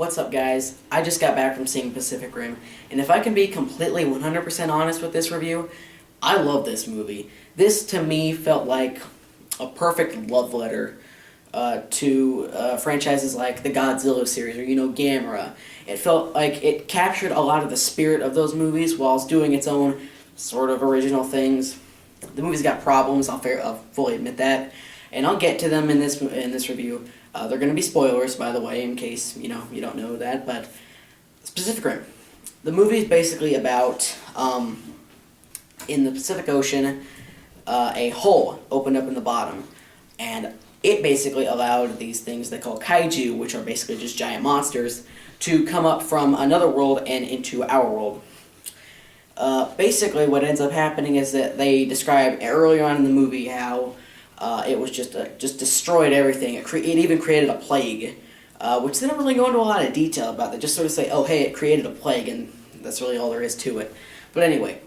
What's up, guys? I just got back from seeing Pacific Rim, and if I can be completely 100% honest with this review, I love this movie. This, to me, felt like a perfect love letter to franchises like the Godzilla series or, Gamera. It felt like it captured a lot of the spirit of those movies whilst doing its own sort of original things. The movie's got problems, I'll fully admit that, and I'll get to them in this review. They're going to be spoilers, by the way, in case you don't know that. But Pacific Rim, the movie is basically about in the Pacific Ocean, a hole opened up in the bottom, and it basically allowed these things they call Kaiju, which are basically just giant monsters, to come up from another world and into our world. Basically, what ends up happening is that they describe earlier on in the movie how it was just destroyed everything. It even created a plague, which they don't really go into a lot of detail about. They just sort of say, oh, hey, it created a plague, and that's really all there is to it. But anyway,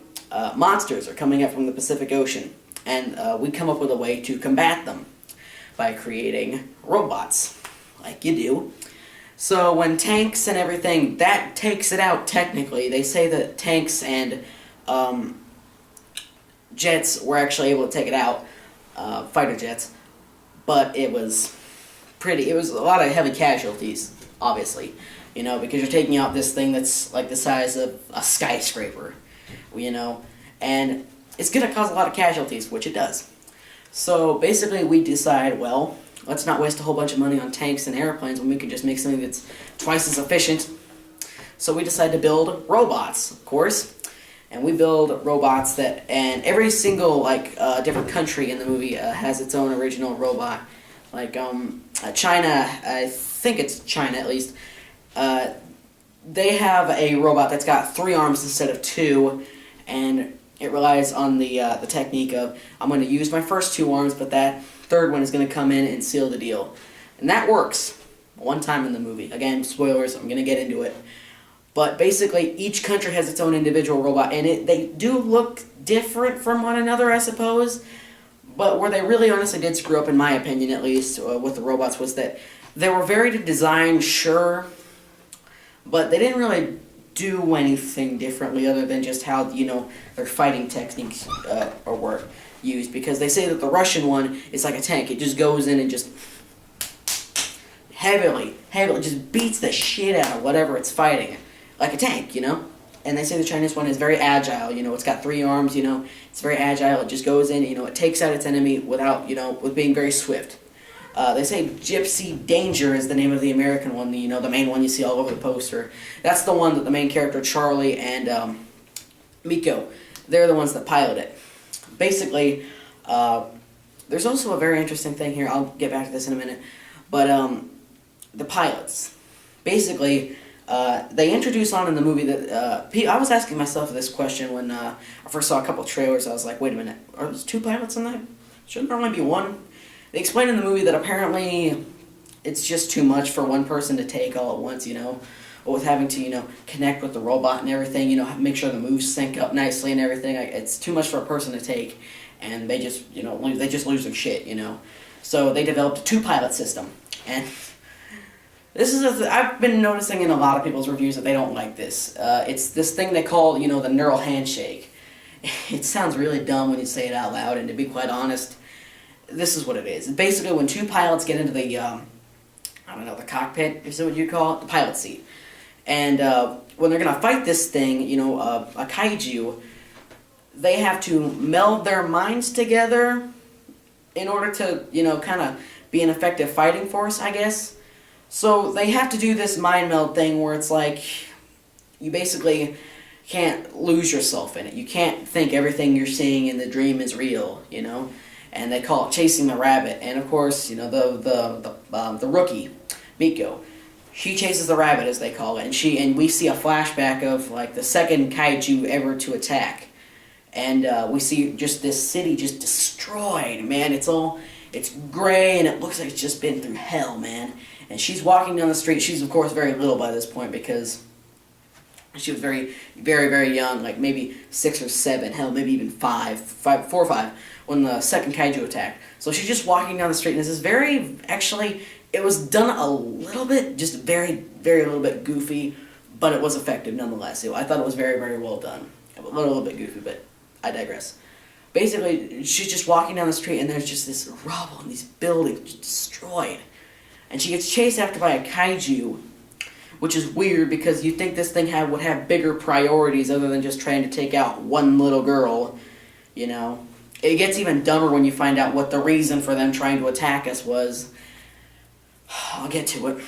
monsters are coming up from the Pacific Ocean, and we come up with a way to combat them by creating robots, like you do. So when tanks and everything, that takes it out technically. They say that tanks and jets were actually able to take it out, fighter jets, but it was a lot of heavy casualties, obviously, because you're taking out this thing that's like the size of a skyscraper, and it's going to cause a lot of casualties, which it does. So basically we decide, well, let's not waste a whole bunch of money on tanks and airplanes when we can just make something that's twice as efficient. So we decide to build robots, of course. And we build robots and every single, different country in the movie has its own original robot. Like, China, I think it's China at least, they have a robot that's got 3 arms instead of 2, and it relies on the technique of, I'm going to use my first 2 arms, but that third one is going to come in and seal the deal. And that works one time in the movie. Again, spoilers, I'm going to get into it. But basically, each country has its own individual robot, and they do look different from one another, I suppose. But where they really honestly did screw up, in my opinion at least, with the robots, was that they were very to design, sure, but they didn't really do anything differently other than just how, their fighting techniques were used. Because they say that the Russian one is like a tank. It just goes in and just heavily just beats the shit out of whatever it's fighting. Like a tank, And they say the Chinese one is very agile, it's got 3 arms, it's very agile, it just goes in, it takes out its enemy without, with being very swift. They say Gypsy Danger is the name of the American one, the main one you see all over the poster. That's the one that the main character, Charlie, and Miko, they're the ones that pilot it. Basically, there's also a very interesting thing here, I'll get back to this in a minute, but the pilots. Basically, they introduce on in the movie that, I was asking myself this question when I first saw a couple trailers. I was like, wait a minute, are there 2 pilots in that? Shouldn't there only be 1? They explain in the movie that apparently it's just too much for one person to take all at once, or with having to, connect with the robot and everything, make sure the moves sync up nicely and everything. It's too much for a person to take, and they just, they just lose their shit, So they developed a 2-pilot system, and this is I've been noticing in a lot of people's reviews that they don't like this. It's this thing they call, the neural handshake. It sounds really dumb when you say it out loud, and to be quite honest, this is what it is. Basically, when 2 pilots get into the, the cockpit, is that what you call it? The pilot seat. And when they're going to fight this thing, a kaiju, they have to meld their minds together in order to, kind of be an effective fighting force, I guess. So they have to do this mind meld thing where it's like you basically can't lose yourself in it. You can't think everything you're seeing in the dream is real, And they call it chasing the rabbit. And of course, the rookie, Miko, she chases the rabbit, as they call it, and we see a flashback of like the second kaiju ever to attack. And we see just this city just destroyed, man. It's gray and it looks like it's just been through hell, man. And she's walking down the street. She's, of course, very little by this point because she was very, very, very young, like maybe 6 or 7, hell, maybe even 4 or 5, when the second kaiju attacked. So she's just walking down the street, and there's this very, actually, It was done a little bit, just very, very little bit goofy, but it was effective nonetheless. I thought it was very, very well done. A little bit goofy, but I digress. Basically, she's just walking down the street, and there's just this rubble and these buildings just destroyed. And she gets chased after by a kaiju, which is weird because you think this thing would have bigger priorities other than just trying to take out one little girl, you know. It gets even dumber when you find out what the reason for them trying to attack us was. I'll get to it.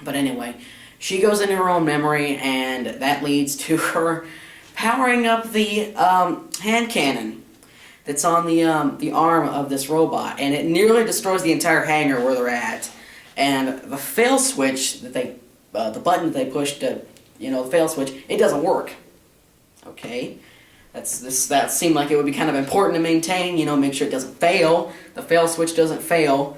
But anyway, she goes into her own memory, and that leads to her powering up the hand cannon that's on the arm of this robot, and it nearly destroys the entire hangar where they're at. And the fail switch that they, the button that they pushed to, the fail switch, it doesn't work. Okay, that seemed like it would be kind of important to maintain. Make sure it doesn't fail. The fail switch doesn't fail.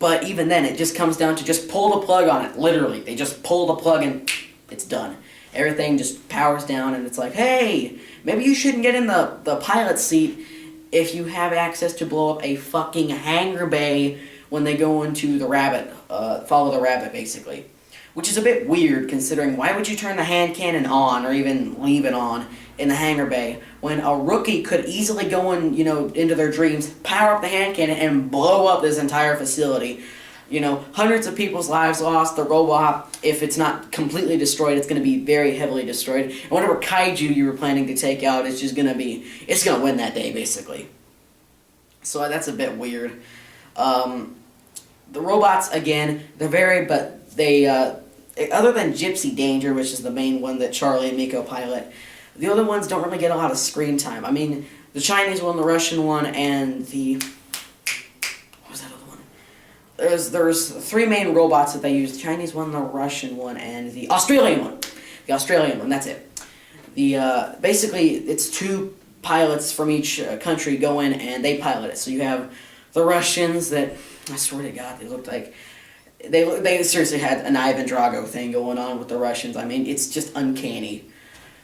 But even then, it just comes down to just pull the plug on it. Literally, they just pull the plug and it's done. Everything just powers down, and it's like, hey, maybe you shouldn't get in the pilot's seat if you have access to blow up a fucking hangar bay when they go into the rabbit, follow the rabbit, basically. Which is a bit weird, considering why would you turn the hand cannon on, or even leave it on, in the hangar bay, when a rookie could easily go in, into their dreams, power up the hand cannon, and blow up this entire facility. Hundreds of people's lives lost. The robot, if it's not completely destroyed, it's going to be very heavily destroyed. And whatever kaiju you were planning to take out, it's going to win that day, basically. So that's a bit weird. The robots, again, they, other than Gypsy Danger, which is the main one that Charlie and Miko pilot, the other ones don't really get a lot of screen time. I mean, the Chinese one, the Russian one, and the... what was that other one? There's three main robots that they use. The Chinese one, the Russian one, and the Australian one. The Australian one, that's it. Basically, it's two pilots from each country go in and they pilot it. So you have the Russians that, I swear to God, they looked like... They seriously had an Ivan Drago thing going on with the Russians. I mean, it's just uncanny.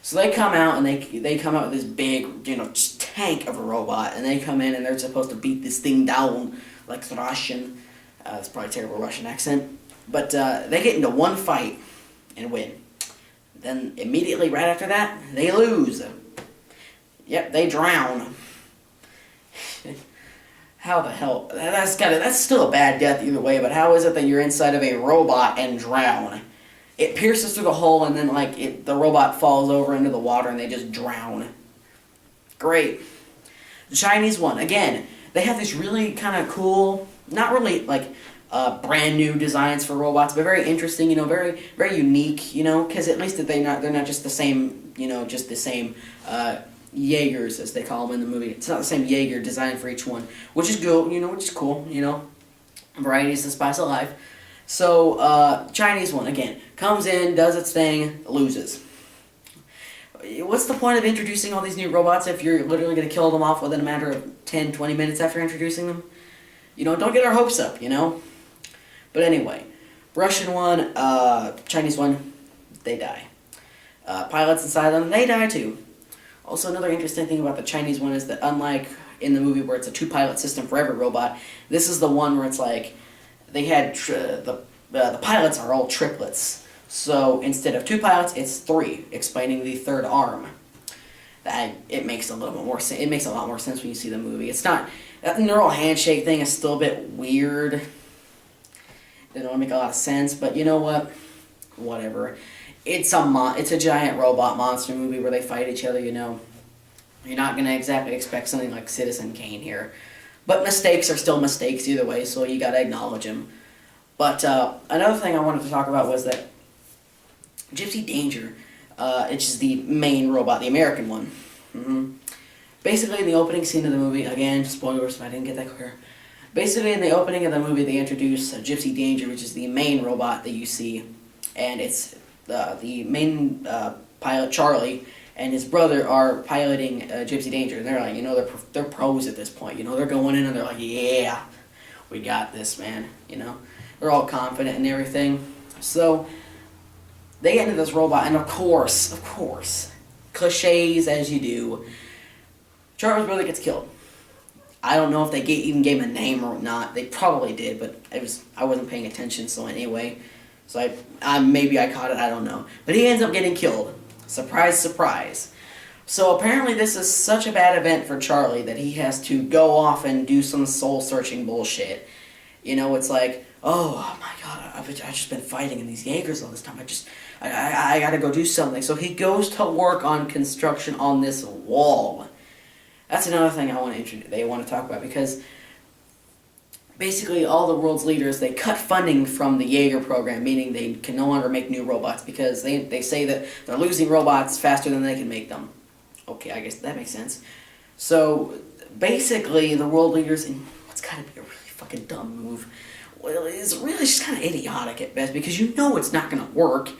So they come out, and they come out with this big, just tank of a robot, and they come in, and they're supposed to beat this thing down like the Russian. It's probably a terrible Russian accent. But they get into one fight and win. Then immediately right after that, they lose. Yep, they drown. How the hell? That's still a bad death either way, but how is it that you're inside of a robot and drown? It pierces through the hole, and then the robot falls over into the water, and they just drown. Great. The Chinese one, again, they have these really kind of cool, not really brand new designs for robots, but very interesting, very, very unique, because at least they're not just the same, just the same Jaegers, as they call them in the movie. It's not the same Jaeger design for each one, which is good, which is cool, Variety is the spice of life. So, Chinese one, again, comes in, does its thing, loses. What's the point of introducing all these new robots if you're literally going to kill them off within a matter of 10, 20 minutes after introducing them? Don't get our hopes up, But anyway, Russian one, Chinese one, they die. Pilots inside them, they die too. Also, another interesting thing about the Chinese one is that unlike in the movie where it's a two-pilot system for every robot, this is the one where it's they had the pilots are all triplets. So instead of two pilots, it's three, explaining the third arm. It makes a little bit more sense. It makes a lot more sense when you see the movie. It's not that neural handshake thing is still a bit weird. They don't make a lot of sense, but you know what? Whatever. It's a giant robot monster movie where they fight each other. You're not gonna exactly expect something like Citizen Kane here. But mistakes are still mistakes either way, so you gotta acknowledge them. But another thing I wanted to talk about was that Gypsy Danger, it's just the main robot, the American one. Basically, in the opening scene of the movie, again, spoilers if I didn't get that clear. Basically, in the opening of the movie, they introduce Gypsy Danger, which is the main robot that you see. And it's the main pilot, Charlie, and his brother are piloting Gypsy Danger. And they're they're pros at this point. They're going in and they're like, yeah, we got this, man. They're all confident and everything. So they get into this robot, and of course, cliches as you do, Charlie's brother gets killed. I don't know if they even gave him a name or not. They probably did, but I wasn't paying attention. So anyway, so maybe I caught it. I don't know. But he ends up getting killed. Surprise, surprise. So apparently this is such a bad event for Charlie that he has to go off and do some soul-searching bullshit. You know, it's like, oh my god, I've just been fighting in these Jaegers all this time. I gotta go do something. So he goes to work on construction on this wall. That's another thing they want to talk about, because basically all the world's leaders, they cut funding from the Jaeger program, meaning they can no longer make new robots because they say that they're losing robots faster than they can make them. Okay, I guess that makes sense. So basically the world leaders, and what's gotta be a really fucking dumb move, well, it's really just kind of idiotic at best, because you know it's not going to work.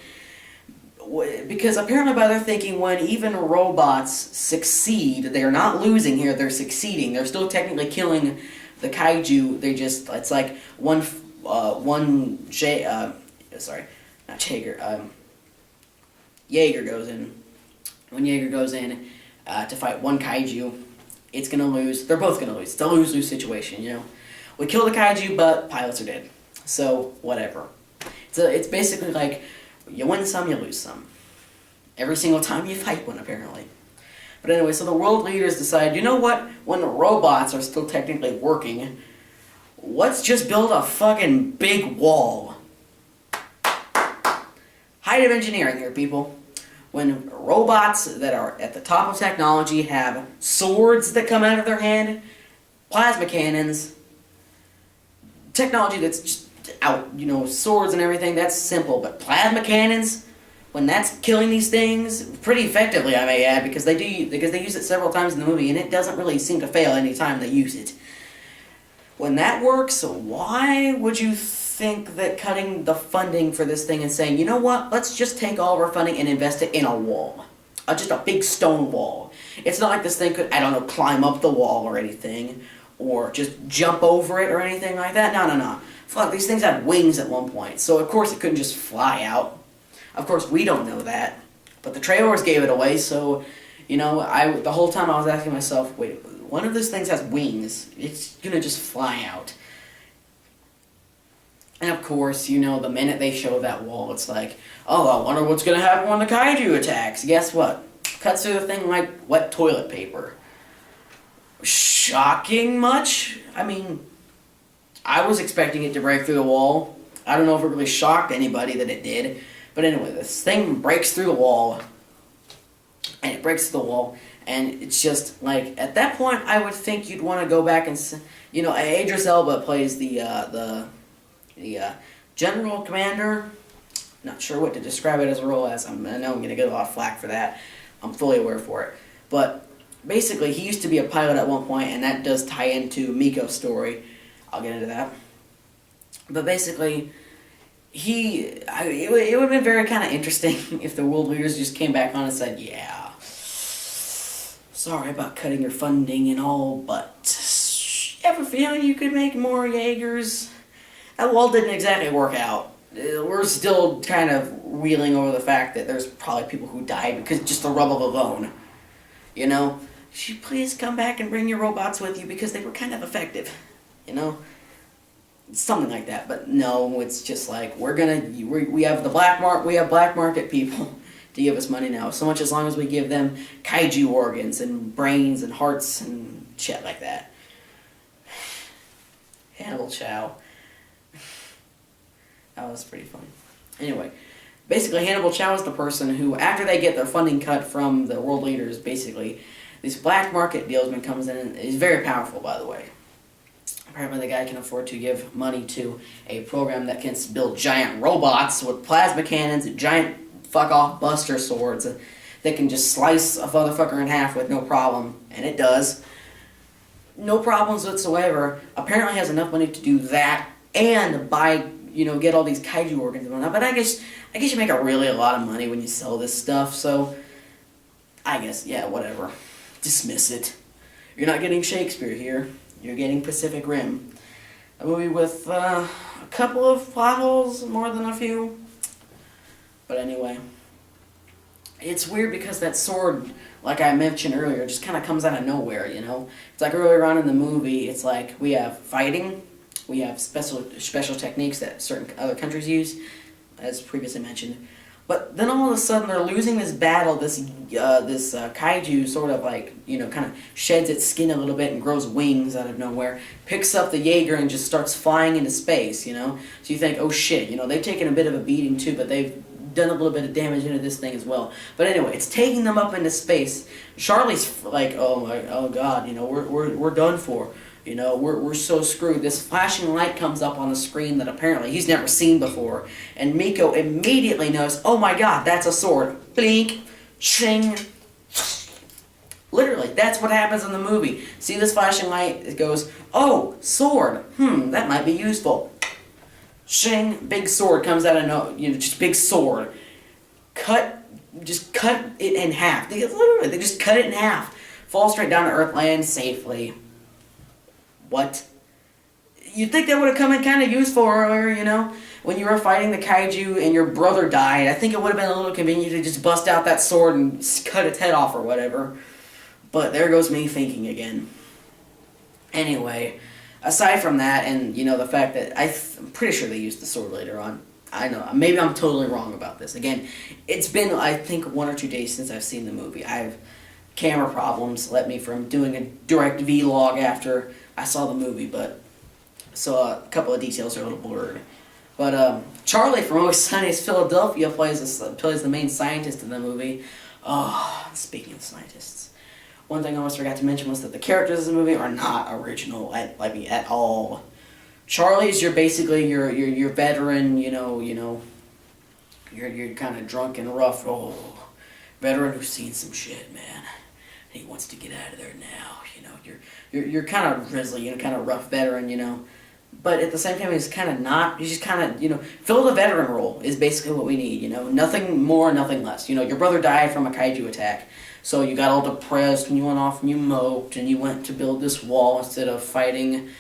Because apparently by their thinking, when even robots succeed, they're not losing here, they're succeeding. They're still technically killing the Kaiju. It's like Jaeger goes in. When Jaeger goes in to fight one Kaiju, it's going to lose. They're both going to lose. It's a lose-lose situation, you know. We kill the Kaiju, but pilots are dead. So, whatever. It's basically like, you win some, you lose some. Every single time you fight one, apparently. But anyway, so the world leaders decide, you know what? When the robots are still technically working, let's just build a fucking big wall. Height of engineering here, people. When robots that are at the top of technology have swords that come out of their hand, plasma cannons, technology that's just out, you know, swords and everything, that's simple. But plasma cannons, when that's killing these things pretty effectively, I may add, because they use it several times in the movie, and it doesn't really seem to fail any time they use it. When that works, why would you think that cutting the funding for this thing and saying, you know what, let's just take all of our funding and invest it in a wall, just a big stone wall. It's not like this thing could, I don't know, climb up the wall or anything, or just jump over it or anything like that. No. Fuck, these things had wings at one point, so of course it couldn't just fly out. Of course, we don't know that, but the trailers gave it away, so, you know, the whole time I was asking myself, wait, one of those things has wings, it's gonna just fly out. And of course, you know, the minute they show that wall, it's like, oh, I wonder what's gonna happen when the Kaiju attacks. Guess what? Cuts through the thing like wet toilet paper. Shocking much? I mean, I was expecting it to break through the wall. I don't know if it really shocked anybody that it did. But anyway, this thing breaks through the wall. And it breaks through the wall. And it's just, like, at that point, I would think you'd want to go back and, you know, Idris Elba plays the General Commander. Not sure what to describe it as a role as. I know I'm going to get a lot of flack for that. I'm fully aware for it. But basically, he used to be a pilot at one point, and that does tie into Miko's story. I'll get into that. But basically, it would have been very kind of interesting if the world leaders just came back on and said, yeah, sorry about cutting your funding and all, but you have a feeling you could make more Jaegers? That wall didn't exactly work out. We're still kind of reeling over the fact that there's probably people who died because just the rub of a bone. You know? Should you please come back and bring your robots with you because they were kind of effective. You know? Something like that. But no, it's just like, we have black market people to give us money now. So much as long as we give them kaiju organs and brains and hearts and shit like that. Hannibal Chow. That was pretty funny. Anyway, basically Hannibal Chow is the person who, after they get their funding cut from the world leaders, basically, this black market dealsman comes in and is very powerful, by the way. Apparently the guy can afford to give money to a program that can build giant robots with plasma cannons and giant fuck-off buster swords that can just slice a motherfucker in half with no problem. And it does. No problems whatsoever. Apparently has enough money to do that and buy, you know, get all these kaiju organs and whatnot. But I guess you make a lot of money when you sell this stuff, so I guess, yeah, whatever. Dismiss it. You're not getting Shakespeare here. You're getting Pacific Rim. A movie with a couple of plot holes, more than a few. But anyway. it's weird because that sword, like I mentioned earlier, just kind of comes out of nowhere, you know? It's like earlier on in the movie, it's like we have fighting, we have special techniques that certain other countries use, as previously mentioned. But then all of a sudden they're losing this battle, this kaiju sort of like, you know, kind of sheds its skin a little bit and grows wings out of nowhere, picks up the Jaeger and just starts flying into space, you know? So you think, oh shit, you know, they've taken a bit of a beating too, but they've done a little bit of damage into this thing as well. But anyway, it's taking them up into space. Charlie's like, oh god, you know, we're done for. You know, we're so screwed. This flashing light comes up on the screen that apparently he's never seen before. And Miko immediately knows, oh my god, that's a sword. Blink, shing. Literally, that's what happens in the movie. See this flashing light? It goes, oh, sword. That might be useful. Shing, big sword comes out of just big sword. Just cut it in half. They just cut it in half. Fall straight down to Earth, land safely. What? You'd think that would have come in kind of useful earlier, you know? When you were fighting the kaiju and your brother died, I think it would have been a little convenient to just bust out that sword and cut its head off or whatever. But there goes me thinking again. Anyway, aside from that, and you know the fact that I'm pretty sure they used the sword later on. I know, maybe I'm totally wrong about this. Again, it's been I think 1 or 2 days since I've seen the movie. Camera problems let me from doing a direct vlog after I saw the movie, but so a couple of details are a little blurred. But Charlie from Always Sunny in Philadelphia plays the main scientist in the movie. Oh, speaking of scientists, one thing I almost forgot to mention was that the characters in the movie are not original at all. Charlie's basically your veteran, you know, you're kind of drunk and rough, veteran who's seen some shit, man. And he wants to get out of there now, you know. You're kind of grizzly, you know, kind of rough veteran, you know. But at the same time, he's kind of not. He's just kind of, you know, fill the veteran role is basically what we need, you know. Nothing more, nothing less. You know, your brother died from a kaiju attack, so you got all depressed and you went off and you moped and you went to build this wall instead of fighting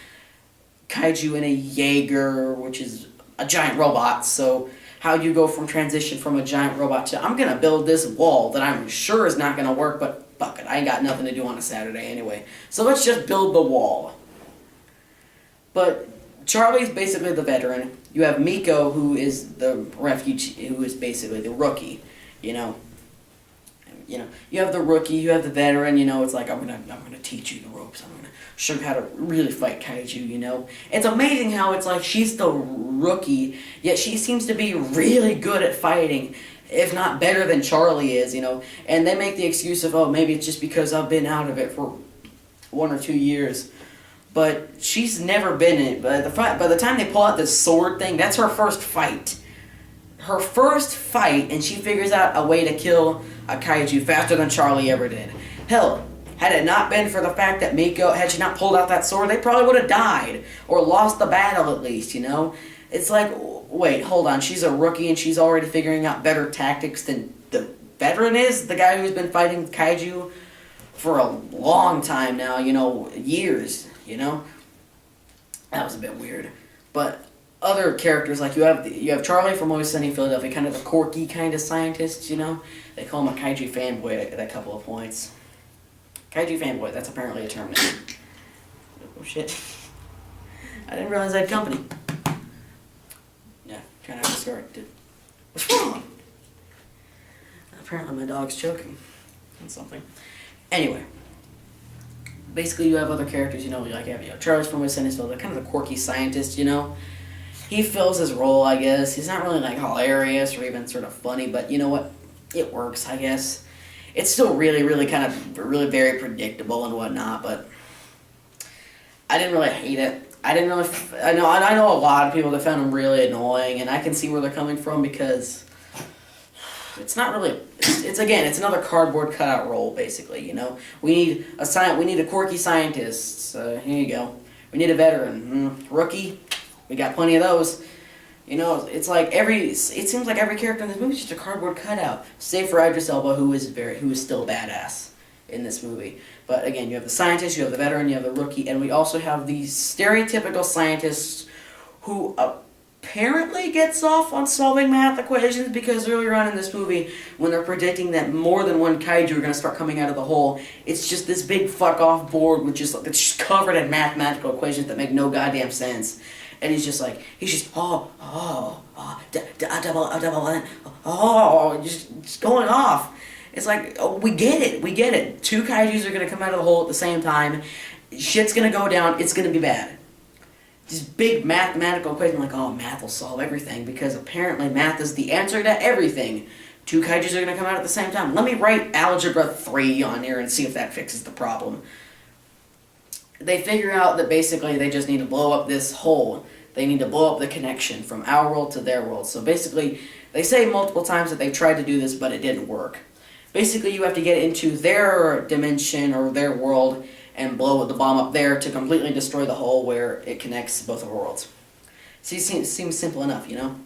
kaiju in a Jaeger, which is a giant robot. So how do you go from transition from a giant robot to I'm gonna build this wall that I'm sure is not gonna work, but fuck it, I ain't got nothing to do on a Saturday anyway. So let's just build the wall. But Charlie's basically the veteran. You have Miko, who is the refugee, who is basically the rookie. You know, you have the rookie, you have the veteran. You know, it's like I'm gonna teach you the ropes. I'm gonna show you how to really fight kaiju. You know, it's amazing how it's like she's the rookie, yet she seems to be really good at fighting, if not better than Charlie is. You know, and they make the excuse of, oh, maybe it's just because I've been out of it for 1 or 2 years. But she's never been in it. But by the time they pull out this sword thing, that's her first fight. Her first fight, and she figures out a way to kill a kaiju faster than Charlie ever did. Hell, had it not been for the fact that Miko, had she not pulled out that sword, they probably would have died. Or lost the battle at least, you know? It's like, wait, hold on, she's a rookie and she's already figuring out better tactics than the veteran is? The guy who's been fighting kaiju for a long time now, you know, years. You know, that was a bit weird. But other characters, like you have Charlie from Always Sunny in Philadelphia, kind of the quirky kind of scientist. You know, they call him a kaiju fanboy at a couple of points. Kaiju fanboy, that's apparently a term now. Oh shit! I didn't realize I had company. Yeah, kind of disconnected. What's wrong? Apparently my dog's choking on something. Anyway. Basically, you have other characters, you know, like you have Charles from West Sunnyville, kind of the quirky scientist, you know. He fills his role, I guess. He's not really, like, hilarious or even sort of funny, but you know what? It works, I guess. It's still really, really kind of, really very predictable and whatnot, but I didn't really hate it. I know a lot of people that found him really annoying, and I can see where they're coming from because it's not really. It's another cardboard cutout role, basically. You know, we need a quirky scientist. Here you go. We need a veteran, rookie. We got plenty of those. You know, it seems like every character in this movie is just a cardboard cutout, save for Idris Elba, who is still badass in this movie. But again, you have the scientist, you have the veteran, you have the rookie, and we also have these stereotypical scientists who apparently gets off on solving math equations, because earlier on in this movie, when they're predicting that more than one kaiju are going to start coming out of the hole, it's just this big fuck off board with it's just covered in mathematical equations that make no goddamn sense. And he's just, double N, just going off. It's like, oh, we get it. Two kaijus are going to come out of the hole at the same time. Shit's going to go down. It's going to be bad. This big mathematical equation, like, oh, math will solve everything, because apparently math is the answer to everything. Two kaijus are going to come out at the same time. Let me write Algebra 3 on here and see if that fixes the problem. They figure out that basically they just need to blow up this hole. They need to blow up the connection from our world to their world. So basically, they say multiple times that they've tried to do this, but it didn't work. Basically, you have to get into their dimension or their world and blow the bomb up there to completely destroy the hole where it connects both worlds. See, it seems simple enough, you know?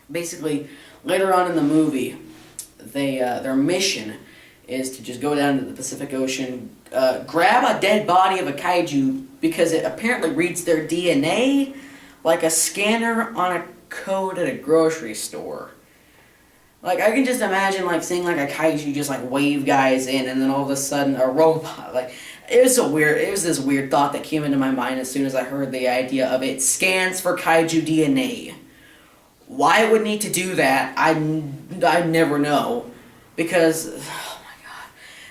Basically, later on in the movie, their mission is to just go down to the Pacific Ocean, grab a dead body of a kaiju, because it apparently reads their DNA like a scanner on a code at a grocery store. Like, I can just imagine, like, seeing, like, a kaiju just, like, wave guys in, and then all of a sudden a robot, like, it was this weird thought that came into my mind as soon as I heard the idea of it scans for kaiju DNA. Why it would need to do that, I never know, because, oh my god,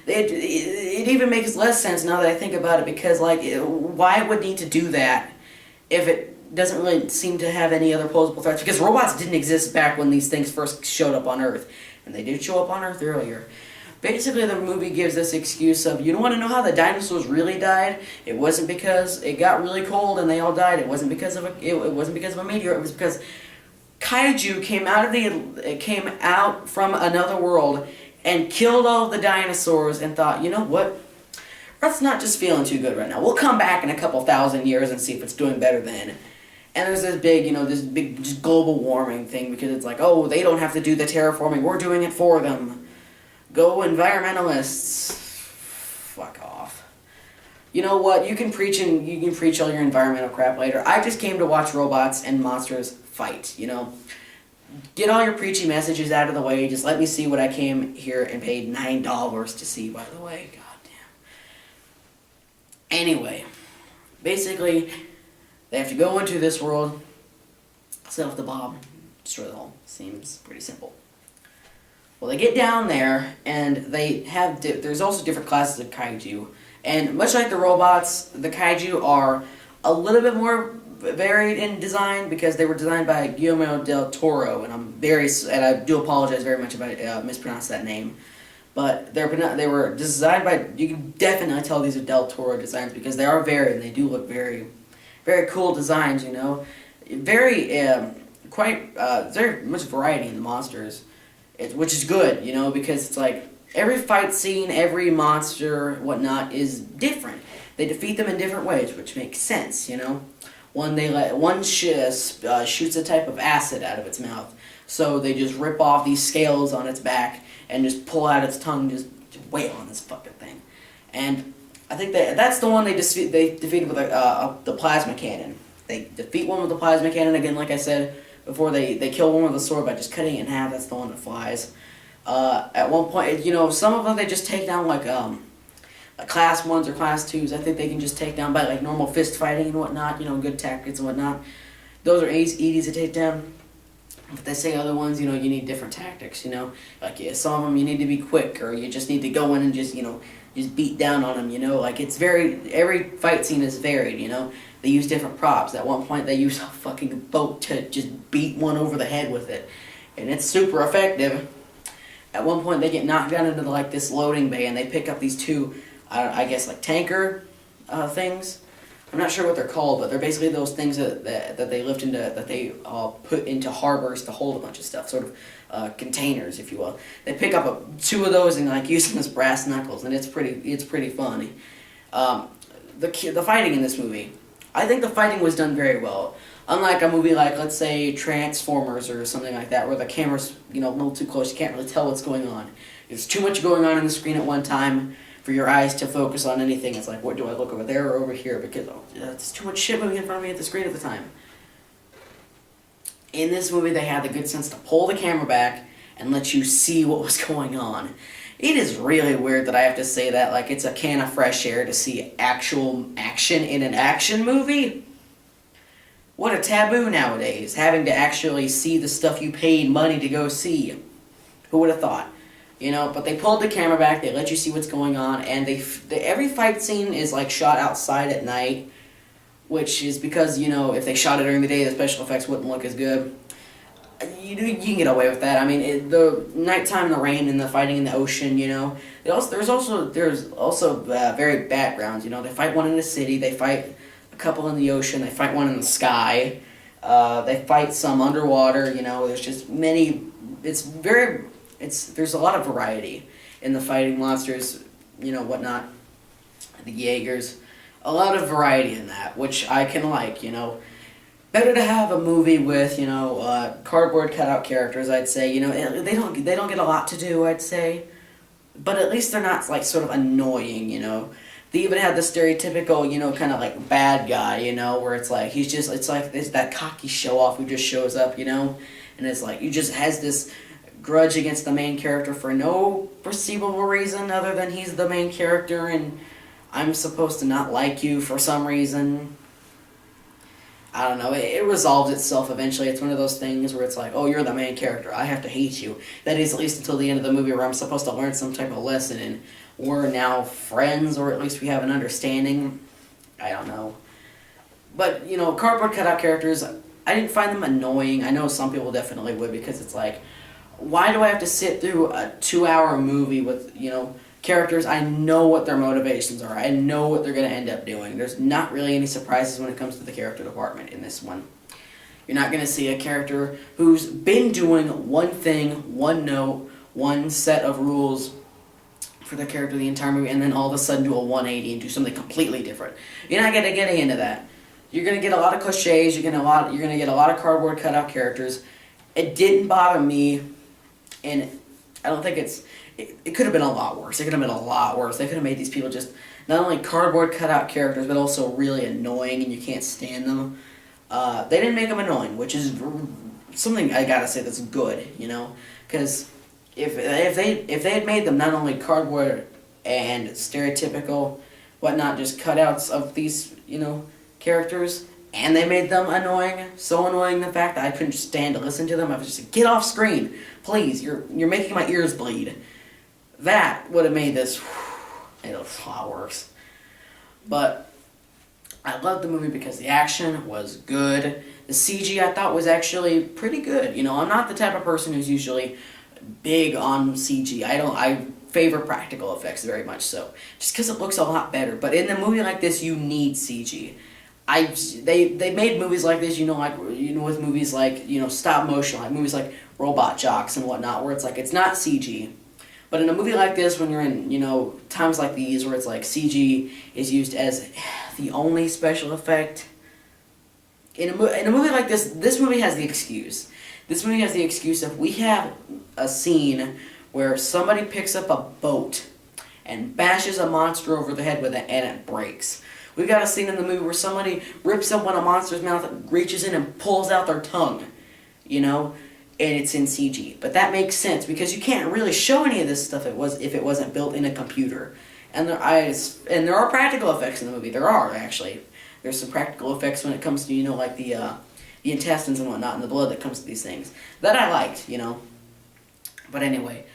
it even makes less sense now that I think about it, because, like, why it would need to do that if it doesn't really seem to have any other plausible threats, because robots didn't exist back when these things first showed up on Earth, and they did show up on Earth earlier. Basically, the movie gives this excuse of, you don't want to know how the dinosaurs really died? It wasn't because it got really cold and they all died. It wasn't because of a meteor. It was because kaiju came out from another world and killed all the dinosaurs and thought, you know what? Earth's not just feeling too good right now. We'll come back in a couple thousand years and see if it's doing better then. And there's this big just global warming thing, because it's like, oh, they don't have to do the terraforming. We're doing it for them. Go environmentalists. Fuck off. You know what? You can preach all your environmental crap later. I just came to watch robots and monsters fight, you know? Get all your preachy messages out of the way. Just let me see what I came here and paid $9 to see, by the way. Goddamn. Anyway, basically, they have to go into this world, set off the bomb, destroy the hole. Seems pretty simple. Well, they get down there, and there's also different classes of kaiju. And much like the robots, the kaiju are a little bit more varied in design, because they were designed by Guillermo del Toro, and I do apologize very much if I mispronounce that name. But they were designed by, you can definitely tell these are del Toro designs, because they are varied, and they do look very, very cool designs, you know. Very much variety in the monsters. Which is good, you know, because it's like every fight scene, every monster, whatnot, is different. They defeat them in different ways, which makes sense, you know. One shoots a type of acid out of its mouth, so they just rip off these scales on its back and just pull out its tongue, just wail on this fucking thing. And I think that's the one they defeated with the plasma cannon. They defeat one with the plasma cannon again, like I said. Before they kill one with a sword by just cutting it in half. That's the one that flies. At one point, you know, some of them they just take down like class 1s or class 2s. I think they can just take down by like normal fist fighting and whatnot. You know, good tactics and whatnot. Those are easy to take down. But they say other ones, you know, you need different tactics. You know, like some of them you need to be quick, or you just need to go in and just beat down on them. You know, like every fight scene is varied. You know. They use different props. At one point, they use a fucking boat to just beat one over the head with it. And it's super effective. At one point, they get knocked down into like this loading bay, and they pick up these two, I guess, like tanker things. I'm not sure what they're called, but they're basically those things that they lift into, that they put into harbors to hold a bunch of stuff, sort of containers, if you will. They pick up two of those and like use them as brass knuckles, and it's pretty funny. The fighting in this movie. I think the fighting was done very well. Unlike a movie like, let's say, Transformers or something like that, where the camera's, you know, a little too close, you can't really tell what's going on. There's too much going on the screen at one time for your eyes to focus on anything. It's like, what do I look over there or over here? Because there's too much shit moving in front of me at the screen at the time. in this movie they had the good sense to pull the camera back and let you see what was going on. It is really weird that I have to say that, like it's a can of fresh air to see actual action in an action movie. What a taboo nowadays, having to actually see the stuff you paid money to go see. Who would have thought? You know, but they pulled the camera back, they let you see what's going on, and every fight scene is like shot outside at night, which is because, you know, if they shot it during the day, the special effects wouldn't look as good. You can get away with that. I mean, the nighttime, the rain, and the fighting in the ocean. You know, there's also very backgrounds. You know, they fight one in the city, they fight a couple in the ocean, they fight one in the sky, they fight some underwater. You know, there's just many. There's a lot of variety in the fighting monsters. You know, whatnot, the Jaegers, a lot of variety in that, which I can like. You know. Better to have a movie with, you know, cardboard cutout characters, I'd say. You know, they don't get a lot to do, I'd say, but at least they're not like sort of annoying. You know, they even have the stereotypical, you know, kind of like bad guy. You know, where it's like it's like that cocky show off who just shows up. You know, and it's like he just has this grudge against the main character for no perceivable reason other than he's the main character and I'm supposed to not like you for some reason. I don't know, it resolves itself eventually. It's one of those things where it's like, oh, you're the main character, I have to hate you. That is at least until the end of the movie where I'm supposed to learn some type of lesson and we're now friends, or at least we have an understanding. I don't know. But, you know, cardboard cutout characters, I didn't find them annoying. I know some people definitely would because it's like, why do I have to sit through a 2-hour movie with, you know, characters, I know what their motivations are. I know what they're going to end up doing. There's not really any surprises when it comes to the character department in this one. You're not going to see a character who's been doing one thing, one note, one set of rules for the character the entire movie, and then all of a sudden do a 180 and do something completely different. You're not going to get into that. You're going to get a lot of cliches. You're going to get a lot of cardboard cutout characters. It didn't bother me, and I don't think it could have been a lot worse. It could have been a lot worse. They could have made these people just not only cardboard cutout characters, but also really annoying, and you can't stand them. They didn't make them annoying, which is something I gotta say that's good, you know, because if they had made them not only cardboard and stereotypical, whatnot, just cutouts of these, you know, characters, and they made them annoying, so annoying the fact that I couldn't stand to listen to them. I was just like, get off screen, please. You're making my ears bleed. That would have made this a lot worse. But I loved the movie because the action was good. The CG I thought was actually pretty good. You know, I'm not the type of person who's usually big on CG. I favor practical effects very much so, just because it looks a lot better. But in a movie like this, you need CG. They made movies like this, you know, with movies like, you know, stop motion, like movies like Robot Jocks and whatnot, where it's like it's not CG. But in a movie like this, when you're in, you know, times like these where it's like CG is used as the only special effect, in a movie like this movie has the excuse. This movie has the excuse of we have a scene where somebody picks up a boat and bashes a monster over the head with it and it breaks. We've got a scene in the movie where somebody rips open a monster's mouth, reaches in and pulls out their tongue, you know? And it's in CG. But that makes sense because you can't really show any of this stuff if it wasn't built in a computer. And there are practical effects in the movie. There are, actually. There's some practical effects when it comes to, you know, like the intestines and whatnot and the blood that comes to these things. That I liked, you know. But anyway,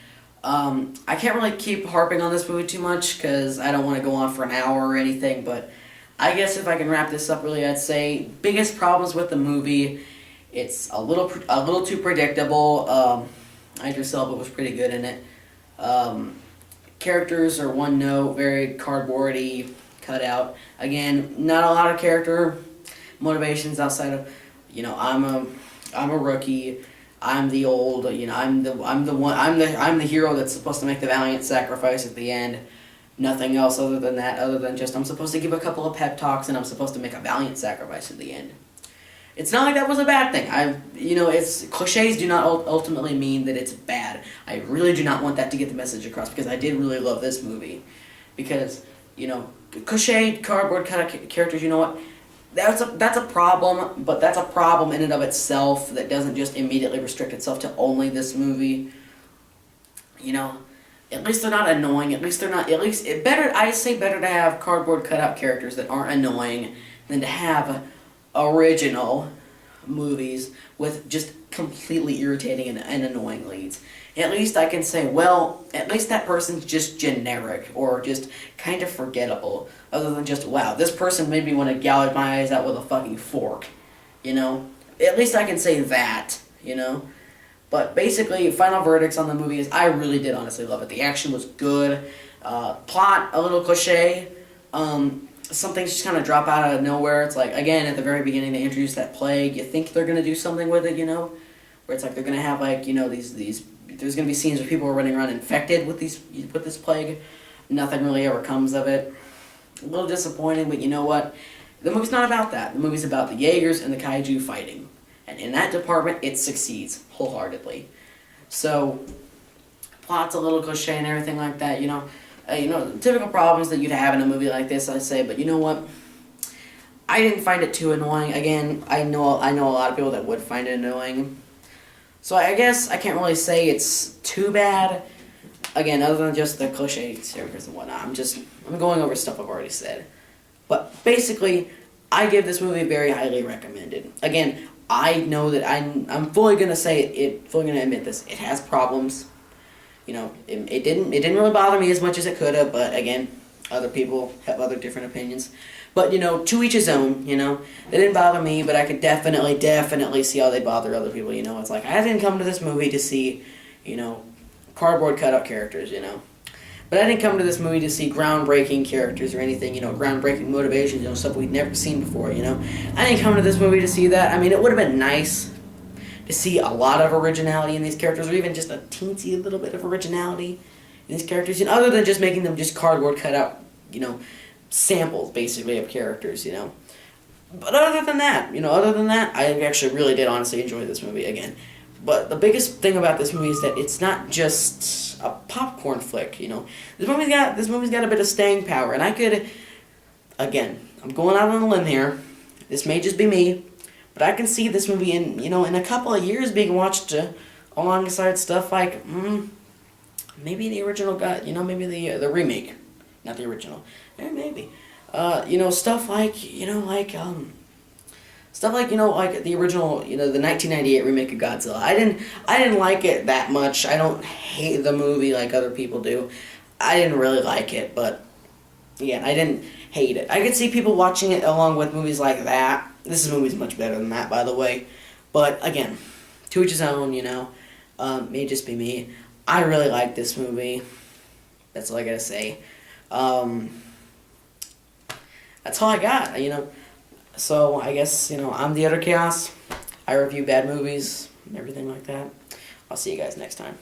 I can't really keep harping on this movie too much because I don't want to go on for an hour or anything. But I guess if I can wrap this up really, I'd say biggest problems with the movie: it's a little too predictable. Idris Elba was pretty good in it. Characters are one note, very cardboardy, cut out. Again, not a lot of character motivations outside of, you know, I'm a rookie. I'm the old, you know, I'm the hero that's supposed to make the valiant sacrifice at the end. Nothing else other than that, other than just I'm supposed to give a couple of pep talks and I'm supposed to make a valiant sacrifice at the end. It's not like that was a bad thing. Cliches do not ultimately mean that it's bad. I really do not want that to get the message across because I did really love this movie. Because, you know, cliched cardboard kind of characters, you know what? that's a problem, but that's a problem in and of itself that doesn't just immediately restrict itself to only this movie. You know, at least they're not annoying. At least they're not. At least it better. I say better to have cardboard cutout characters that aren't annoying than to have original movies with just completely irritating and annoying leads. At least I can say, well, at least that person's just generic or just kind of forgettable. Other than just, wow, this person made me want to gouge my eyes out with a fucking fork. You know? At least I can say that, you know? But basically, final verdicts on the movie is I really did honestly love it. The action was good. Plot, a little cliche. Some things just kind of drop out of nowhere. It's like, again, at the very beginning, they introduce that plague. You think they're going to do something with it, you know? Where it's like they're going to have, like, you know, these there's going to be scenes where people are running around infected with this plague. Nothing really ever comes of it. A little disappointing, but you know what? The movie's not about that. The movie's about the Jaegers and the Kaiju fighting. And in that department, it succeeds wholeheartedly. So, plot's a little cliche and everything like that, you know. Typical problems that you'd have in a movie like this, I say. But you know what? I didn't find it too annoying. Again, I know a lot of people that would find it annoying. So I guess I can't really say it's too bad. Again, other than just the cliche characters and whatnot. I'm going over stuff I've already said. But basically, I give this movie very highly recommended. Again, I know that I'm fully gonna say it, fully gonna admit this. It has problems. You know, it didn't really bother me as much as it could have, but again, other people have other different opinions. But, you know, to each his own, you know. They didn't bother me, but I could definitely see how they bother other people, you know. It's like, I didn't come to this movie to see, you know, cardboard cutout characters, you know. But I didn't come to this movie to see groundbreaking characters or anything, you know, groundbreaking motivations, you know, stuff we'd never seen before, you know. I didn't come to this movie to see that. I mean, it would have been nice to see a lot of originality in these characters, or even just a teensy little bit of originality in these characters, you know, other than just making them just cardboard cutout, you know, samples, basically, of characters, you know. But other than that, I actually really did honestly enjoy this movie again. But the biggest thing about this movie is that it's not just a popcorn flick, you know. This movie's got a bit of staying power, and I could, again, I'm going out on a limb here. This may just be me, but I can see this movie in a couple of years being watched alongside stuff like maybe the original maybe the remake, not the original. Maybe. Stuff like, like the original, the 1998 remake of Godzilla. I didn't like it that much. I don't hate the movie like other people do. I didn't really like it, but again, I didn't hate it. I could see people watching it along with movies like that. This movie's much better than that, by the way. But again, to each his own, may just be me. I really like this movie. That's all I gotta say. That's all I got, So I guess, I'm the Utter Chaos. I review bad movies and everything like that. I'll see you guys next time.